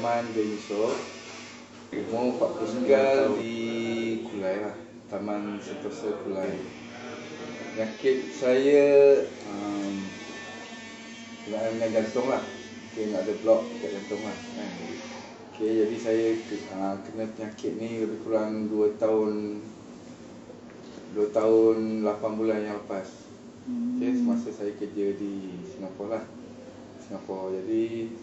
Sulaiman bin Yusof. Umur 49 di Kulai lah, Taman Sentosa Kulai. Penyakit saya berkenaan dengan jantung lah. Ada blok dekat jantung lah kan. Jadi saya kena penyakit ni lebih kurang 2 tahun 8 bulan yang lepas. Semasa saya kerja di Singapura lah. Jadi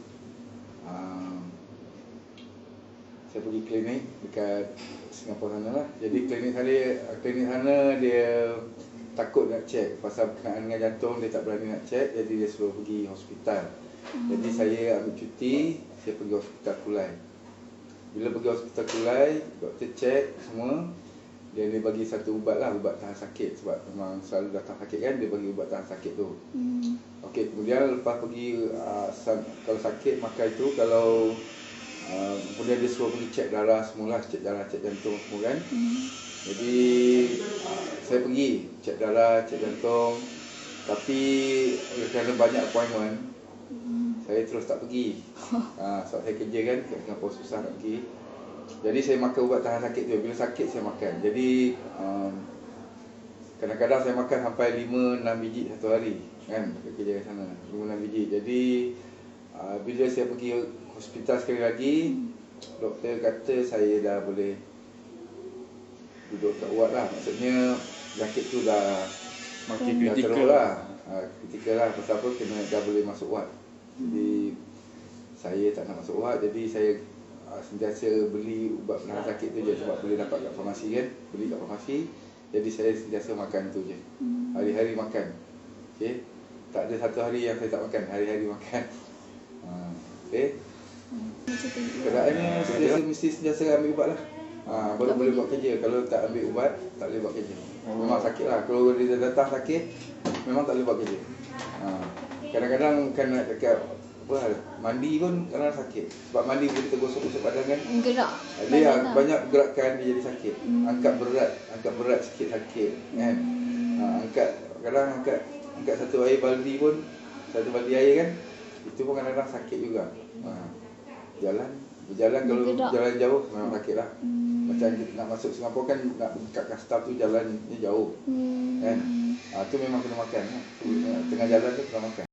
saya pergi klinik dekat Singapura sana lah. Jadi klinik sana dia takut nak cek pasal berkenaan dengan jantung, dia tak berani nak cek, jadi dia suruh pergi hospital. Jadi saya ambil cuti, saya pergi hospital Kulai. Bila pergi hospital Kulai, doktor cek semua, dia bagi satu ubat lah, ubat tahan sakit. Sebab memang selalu datang sakit kan, dia bagi ubat tahan sakit tu. Okey, kemudian lepas pergi kalau sakit makan itu, kalau kemudian dia suruh pergi cek darah semula, cek darah, cek jantung semua kan. Jadi saya pergi cek darah, cek jantung. Tapi kerana banyak appointment, saya terus tak pergi. Sebab saya kerja kan, kat Singapura susah nak pergi. Jadi saya makan ubat tahan sakit tu. Bila sakit saya makan. Jadi kadang-kadang saya makan sampai 5-6 biji satu hari kan, kerja kat sana 5-6 biji. Jadi bila saya pergi hospital sekali lagi, doktor kata saya dah boleh duduk kat ward lah. Maksudnya penyakit tu dah makin kritikal lah. Kritikal lah. Pasal apa, dah boleh masuk ward. Jadi saya tak nak masuk ward. Jadi saya sentiasa beli ubat penahan sakit tu je. Sebab boleh dapat kat farmasi kan. Beli kat farmasi. Jadi saya sentiasa makan tu je. Hari-hari makan. Okay. Tak ada satu hari yang saya tak makan. Hari-hari makan. Okay. Keadaannya sentiasa mesti sentiasa ambil ubat lah. Baru boleh buat kerja. Kalau tak ambil ubat, tak boleh buat kerja. Memang sakit lah. Kalau dia datang sakit, memang tak boleh buat kerja. Kadang-kadang bukan nak cakap mandi pun kadang sakit. Sebab mandi kita gosok-gosok badan kan, gerak dia banyak gerakan, dia jadi sakit. Angkat berat sikit sakit kan. Kadang angkat satu baldi air kan, itu pun kadang-kadang sakit juga. Berjalan kalau jalan jauh memang sakit lah. Macam kita nak masuk Singapura kan, nak dekat custom tu jalannya jauh kan. Tu memang kena makan. Tengah jalan tu kena makan.